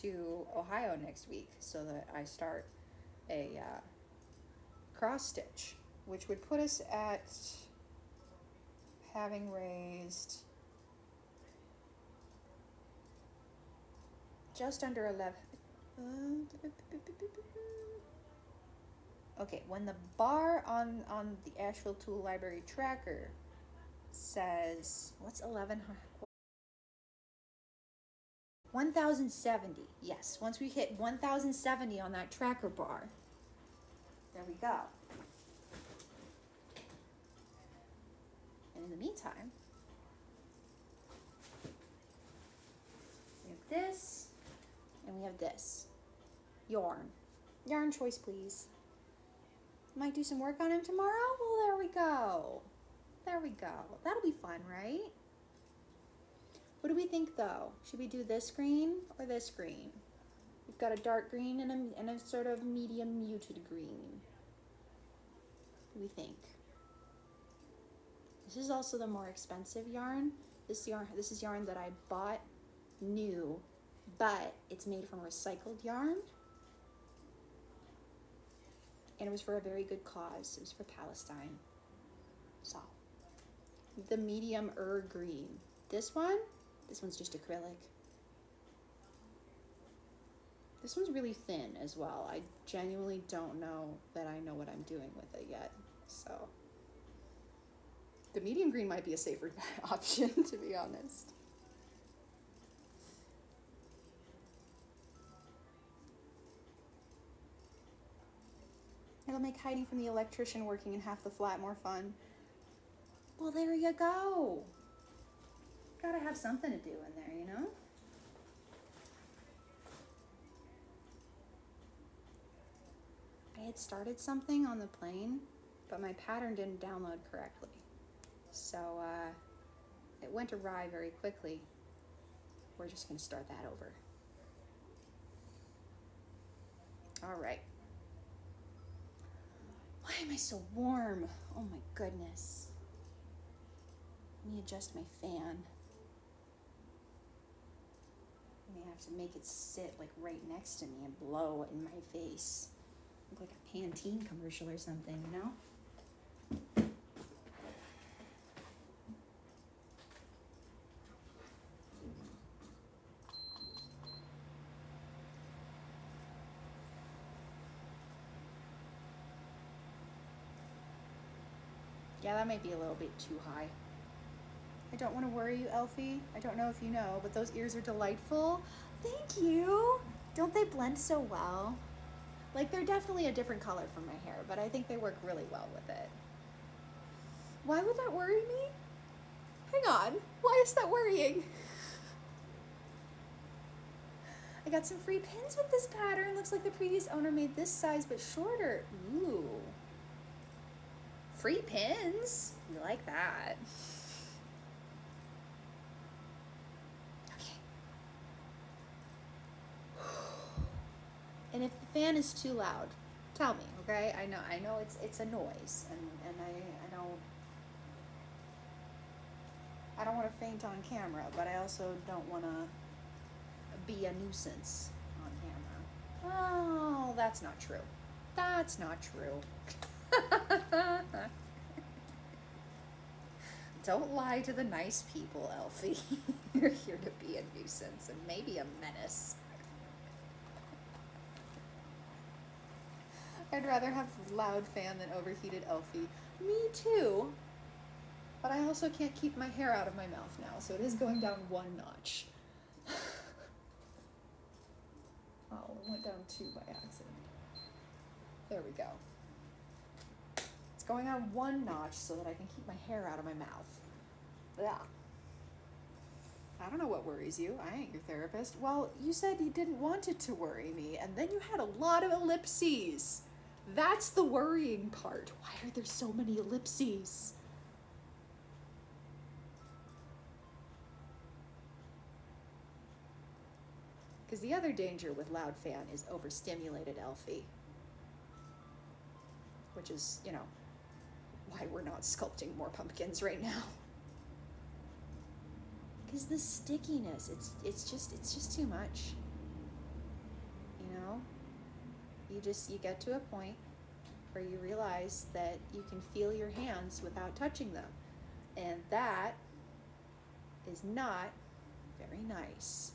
to Ohio next week so that I start a cross stitch, which would put us at having raised just under 11. Okay, when the bar on the Asheville Tool Library tracker says, what's 1100? 1070. Yes, once we hit 1070 on that tracker bar, there we go. And in the meantime, we have this and we have this. Yarn. Yarn choice, please. Might do some work on him tomorrow? Well, there we go. There we go. That'll be fun, right? What do we think, though? Should we do this green or this green? We've got a dark green and a sort of medium muted green. What do we think? This is also the more expensive yarn. This is yarn that I bought new, but it's made from recycled yarn. And it was for a very good cause. It was for Palestine. So, the medium green. This one's just acrylic. This one's really thin as well. I genuinely don't know that I know what I'm doing with it yet. So, the medium green might be a safer option, to be honest. It'll make hiding from the electrician working in half the flat more fun. Well, there you go. Gotta have something to do in there, you know? I had started something on the plane, but my pattern didn't download correctly. So, it went awry very quickly. We're just gonna start that over. All right. Why am I so warm? Oh my goodness. Let me adjust my fan. I may have to make it sit like right next to me and blow in my face. Look like a Pantene commercial or something, you know? Yeah, that might be a little bit too high. I don't want to worry you, Elfie. I don't know if you know, but those ears are delightful. Thank you. Don't they blend so well? Like, they're definitely a different color from my hair, but I think they work really well with it. Why would that worry me? Hang on. Why is that worrying? I got some free pins with this pattern. Looks like the previous owner made this size but shorter. Ooh. Free pins? You like that. Okay. And if the fan is too loud, tell me, okay? I know it's a noise, and I don't want to faint on camera, but I also don't want to be a nuisance on camera. Oh, that's not true. That's not true. Don't lie to the nice people, Elfie. You're here to be a nuisance and maybe a menace. I'd rather have loud fan than overheated Elfie. Me too. But I also can't keep my hair out of my mouth now, so it is going down one notch. Oh, it went down 2 by accident. There we go. It's going on 1 notch so that I can keep my hair out of my mouth. Yeah. I don't know what worries you. I ain't your therapist. Well, you said you didn't want it to worry me, and then you had a lot of ellipses. That's the worrying part. Why are there so many ellipses? Because the other danger with loud fan is overstimulated Elfie. Which is, you know, why we're not sculpting more pumpkins right now. Because the stickiness, it's just too much. you know? You get to a point where you realize that you can feel your hands without touching them. And that is not very nice.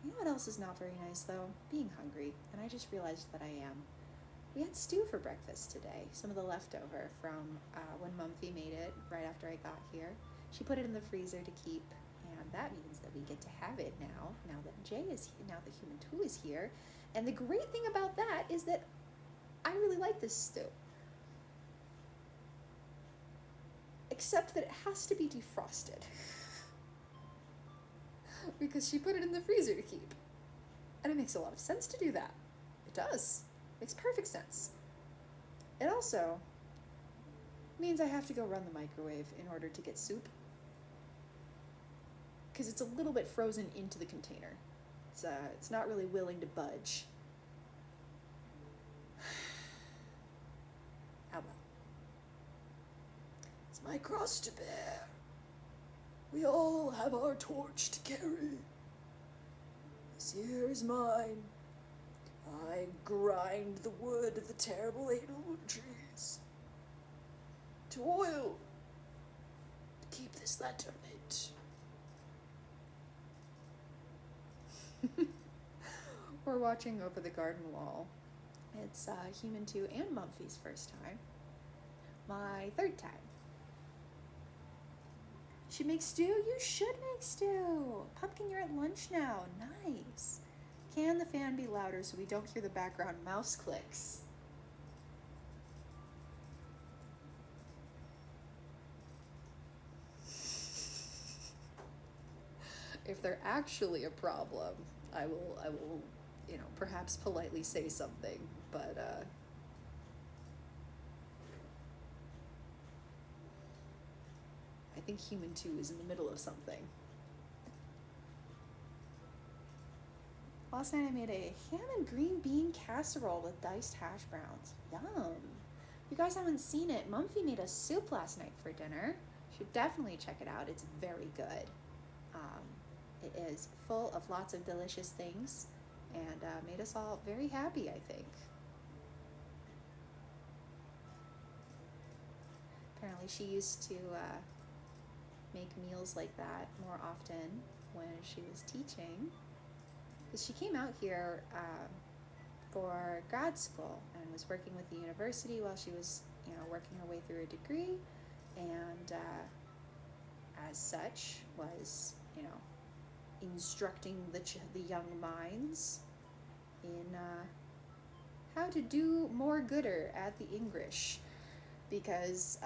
You know what else is not very nice though? Being hungry. And I just realized that I am. We had stew for breakfast today. Some of the leftover from when Mumphy made it right after I got here. She put it in the freezer to keep, and that means that we get to have it now that Jay is here, now that Human 2 is here. And the great thing about that is that I really like this stew. Except that it has to be defrosted. Because she put it in the freezer to keep. And it makes a lot of sense to do that. It does. Makes perfect sense. It also means I have to go run the microwave in order to get soup. Because it's a little bit frozen into the container. It's not really willing to budge. Ah well. It's my cross to bear. We all have our torch to carry. This here is mine. I grind the wood of the terrible anal trees to oil to keep this lantern lit. We're watching over the garden wall. It's Human 2 and Mumphy's first time. My third time. She makes stew? You should make stew. Pumpkin, you're at lunch now. Nice. Can the fan be louder so we don't hear the background mouse clicks? If they're actually a problem, I will, perhaps politely say something, but I think Human 2 is in the middle of something. Last night I made a ham and green bean casserole with diced hash browns. Yum. If you guys haven't seen it, Mumphy made a soup last night for dinner. You should definitely check it out. It's very good. It is full of lots of delicious things and made us all very happy, I think. Apparently she used to make meals like that more often when she was teaching. Because she came out here for grad school and was working with the university while she was, working her way through a degree, and as such was, instructing the young minds in how to do more gooder at the English, because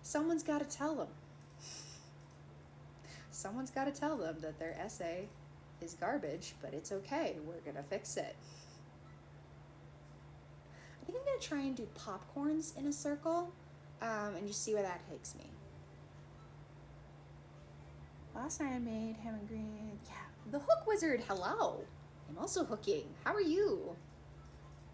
someone's got to tell them. Someone's got to tell them that their essay is garbage, but it's okay. We're going to fix it. I think I'm going to try and do popcorns in a circle and just see where that takes me. Last night I made ham and green. Yeah, the Hook Wizard, hello. I'm also hooking. How are you?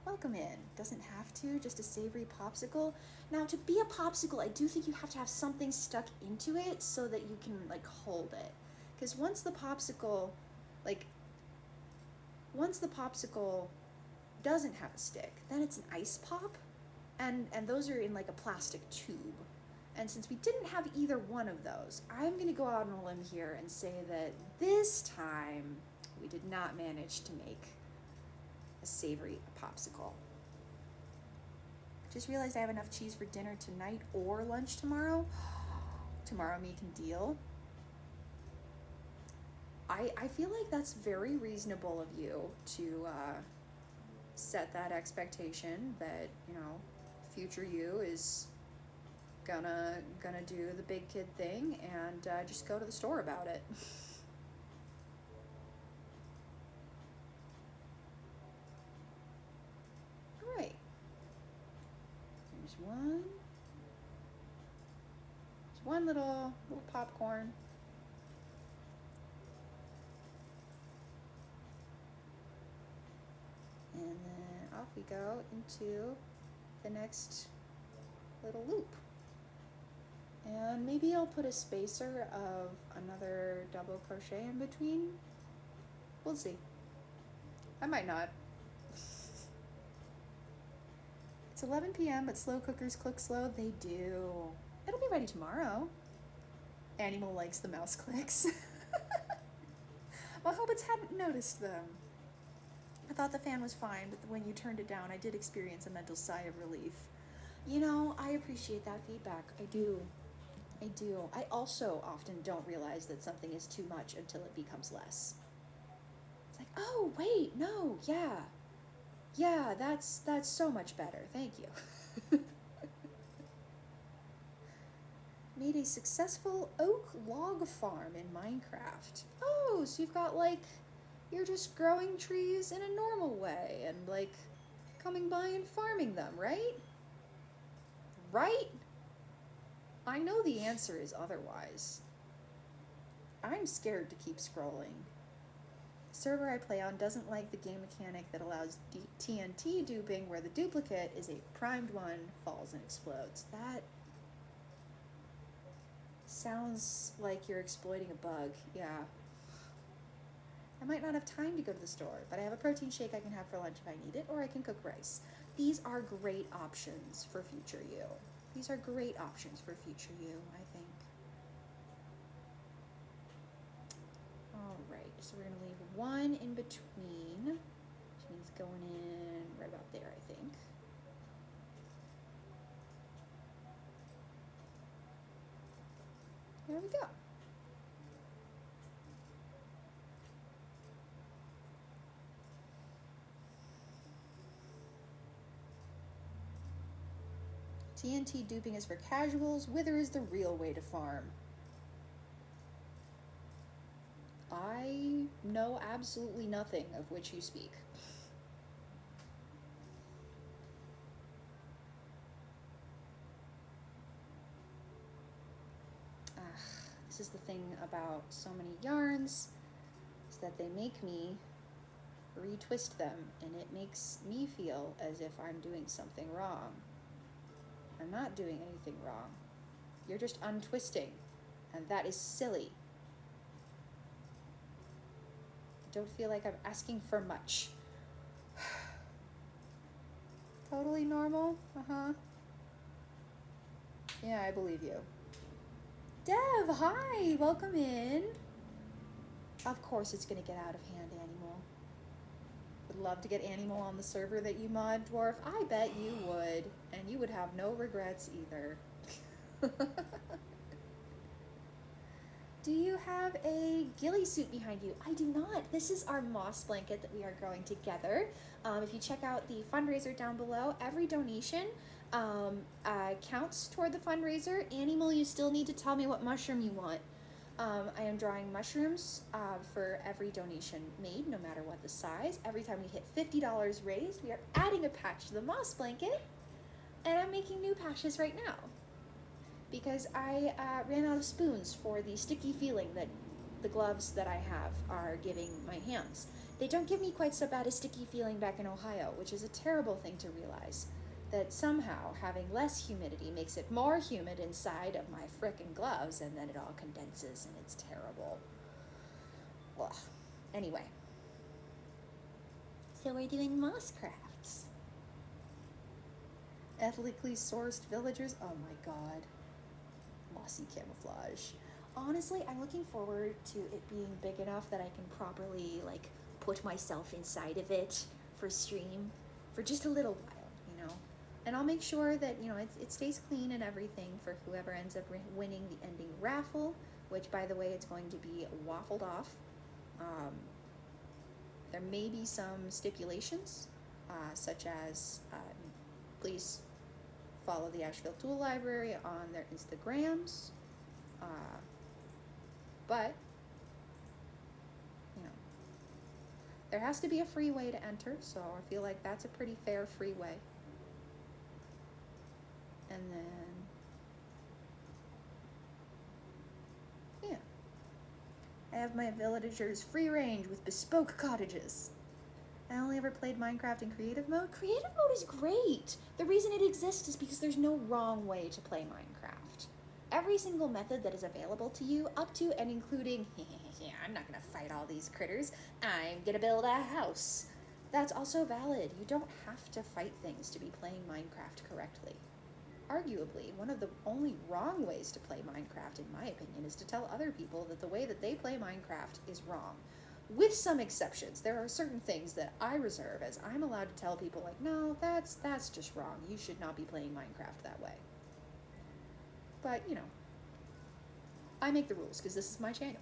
Welcome in. Doesn't have to, just a savory popsicle. Now, to be a popsicle, I do think you have to have something stuck into it so that you can, hold it. Because once the popsicle doesn't have a stick, then it's an ice pop, and those are in, a plastic tube. And since we didn't have either one of those, I'm going to go out on a limb here and say that this time we did not manage to make a savory popsicle. Just realized I have enough cheese for dinner tonight or lunch tomorrow. Tomorrow me can deal. I feel like that's very reasonable of you to set that expectation that, future you is gonna do the big kid thing and just go to the store about it. All right. There's one little popcorn. And then off we go into the next little loop. And maybe I'll put a spacer of another double crochet in between. We'll see. I might not. It's 11 p.m., but slow cookers cook slow. They do. It'll be ready tomorrow. Animal likes the mouse clicks. Well, Hobbits hadn't noticed them. I thought the fan was fine, but when you turned it down, I did experience a mental sigh of relief. You know, I appreciate that feedback. I do. I also often don't realize that something is too much until it becomes less. It's like, oh, wait, no, yeah. Yeah, that's so much better. Thank you. Made a successful oak log farm in Minecraft. Oh, so you've got you're just growing trees in a normal way and coming by and farming them, right? Right? I know the answer is otherwise. I'm scared to keep scrolling. The server I play on doesn't like the game mechanic that allows TNT duping, where the duplicate is a primed one, falls and explodes. That sounds like you're exploiting a bug, yeah. I might not have time to go to the store, but I have a protein shake I can have for lunch if I need it, or I can cook rice. These are great options for future you. These are great options for future you, I think. All right, so we're going to leave one in between, which means going in right about there, I think. There we go. TNT duping is for casuals. Wither is the real way to farm. I know absolutely nothing of which you speak. This is the thing about so many yarns, is that they make me retwist them, and it makes me feel as if I'm doing something wrong. I'm not doing anything wrong. You're just untwisting, and that is silly. I don't feel like I'm asking for much. Totally normal? Uh-huh. Yeah, I believe you. Dev, hi! Welcome in. Of course it's gonna get out of hand, Animal. Would love to get Animal on the server that you mod, Dwarf. I bet you would. And you would have no regrets either. Do you have a ghillie suit behind you? I do not. This is our moss blanket that we are growing together. If you check out the fundraiser down below, every donation counts toward the fundraiser. Animal, you still need to tell me what mushroom you want. I am drawing mushrooms for every donation made, no matter what the size. Every time we hit $50 raised, we are adding a patch to the moss blanket. And I'm making new patches right now, because I ran out of spoons for the sticky feeling that the gloves that I have are giving my hands. They don't give me quite so bad a sticky feeling back in Ohio, which is a terrible thing to realize, that somehow having less humidity makes it more humid inside of my frickin' gloves, and then it all condenses and it's terrible. Ugh. Anyway, so we're doing moss crafts. Ethically sourced villagers. Oh my god. Mossy camouflage. Honestly, I'm looking forward to it being big enough that I can properly put myself inside of it for stream for just a little while, you know. And I'll make sure that, you know, it stays clean and everything for whoever ends up winning the ending raffle, which, by the way, it's going to be waffled off. There may be some stipulations, such as please follow the Asheville Tool Library on their Instagrams. But, you know, there has to be a free way to enter, so I feel like that's a pretty fair free way. And then, yeah. I have my villagers free range with bespoke cottages. I only ever played Minecraft in creative mode. Creative mode is great. The reason it exists is because there's no wrong way to play Minecraft. every single method that is available to you, up to and including, yeah, I'm not gonna fight all these critters, I'm gonna build a house. That's also valid. You don't have to fight things to be playing Minecraft correctly. Arguably, one of the only wrong ways to play Minecraft, in my opinion, is to tell other people that the way that they play Minecraft is wrong. With some exceptions. There are certain things that I reserve, as I'm allowed to tell people, like, no, that's just wrong. You should not be playing Minecraft that way. But, you know, I make the rules because this is my channel.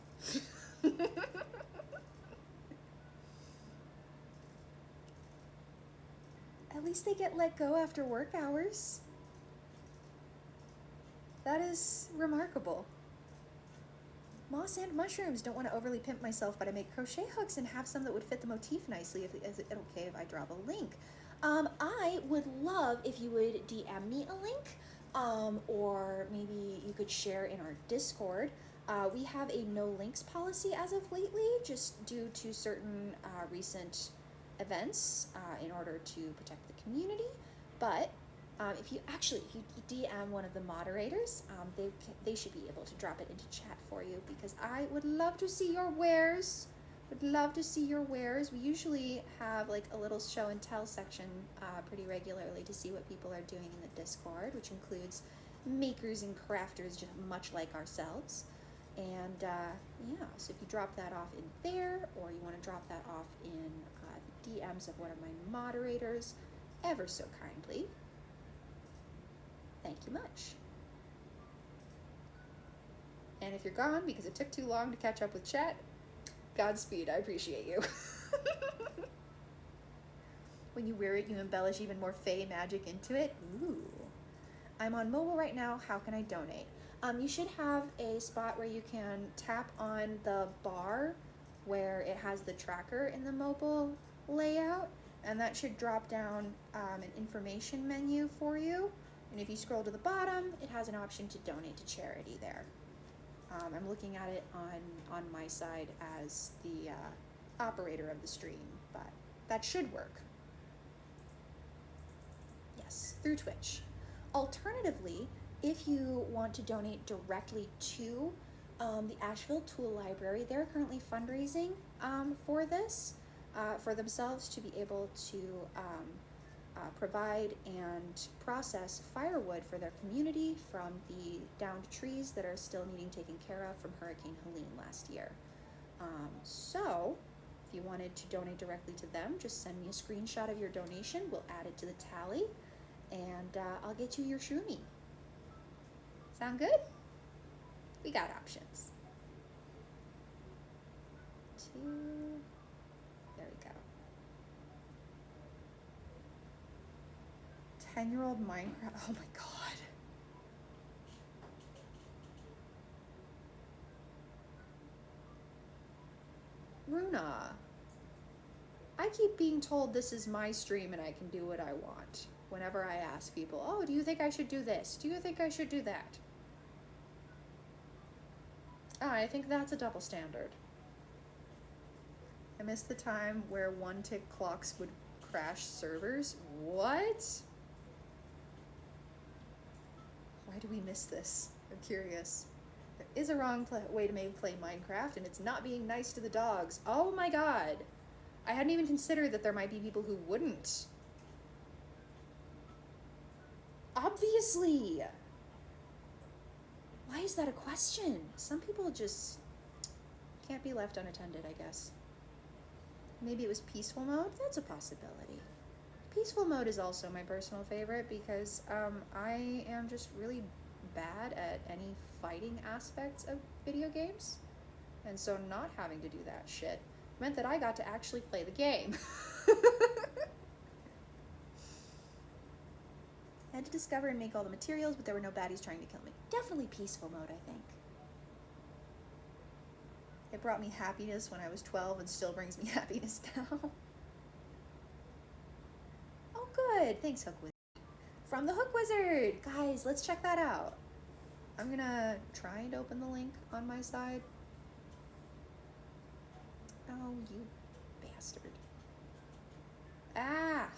At least they get let go after work hours. That is remarkable. Moss and mushrooms. Don't want to overly pimp myself, but I make crochet hooks and have some that would fit the motif nicely. Is it okay if I drop a link? I would love if you would DM me a link, or maybe you could share in our Discord. We have a no links policy as of lately, just due to certain recent events in order to protect the community. But if you DM one of the moderators, they should be able to drop it into chat for you, because I would love to see your wares. Would love to see your wares. We usually have like a little show and tell section pretty regularly to see what people are doing in the Discord, which includes makers and crafters just much like ourselves. And yeah, so if you drop that off in there, or you want to drop that off in the DMs of one of my moderators, ever so kindly, thank you much. And if you're gone because it took too long to catch up with chat, Godspeed, I appreciate you. When you wear it, you embellish even more fae magic into it. Ooh. I'm on mobile right now, how can I donate? You should have a spot where you can tap on the bar where it has the tracker in the mobile layout, and that should drop down an information menu for you. And if you scroll to the bottom, it has an option to donate to charity there. I'm looking at it on my side as the operator of the stream, but that should work. Yes, through Twitch. Alternatively, if you want to donate directly to the Asheville Tool Library, they're currently fundraising for this, for themselves to be able to provide and process firewood for their community from the downed trees that are still needing taken care of from Hurricane Helene last year. So if you wanted to donate directly to them, just send me a screenshot of your donation. We'll add it to the tally, and I'll get you your shroomy. Sound good? We got options. There we go. 10-year-old Minecraft, oh my god. Runa, I keep being told this is my stream and I can do what I want. Whenever I ask people, oh, do you think I should do this? Do you think I should do that? I think that's a double standard. I miss the time where one-tick clocks would crash servers. What? Why do we miss this? I'm curious. There is a wrong way to play Minecraft, and it's not being nice to the dogs. Oh my god. I hadn't even considered that there might be people who wouldn't. Obviously. Why is that a question? Some people just can't be left unattended, I guess. Maybe it was peaceful mode? That's a possibility. Peaceful mode is also my personal favorite because I am just really bad at any fighting aspects of video games. And so not having to do that shit meant that I got to actually play the game. I had to discover and make all the materials, but there were no baddies trying to kill me. Definitely peaceful mode, I think. It brought me happiness when I was 12 and still brings me happiness now. Oh, good. Thanks, Hook Wizard. From the Hook Wizard. Guys, let's check that out. I'm gonna try and open the link on my side. Oh, you bastard. Ah!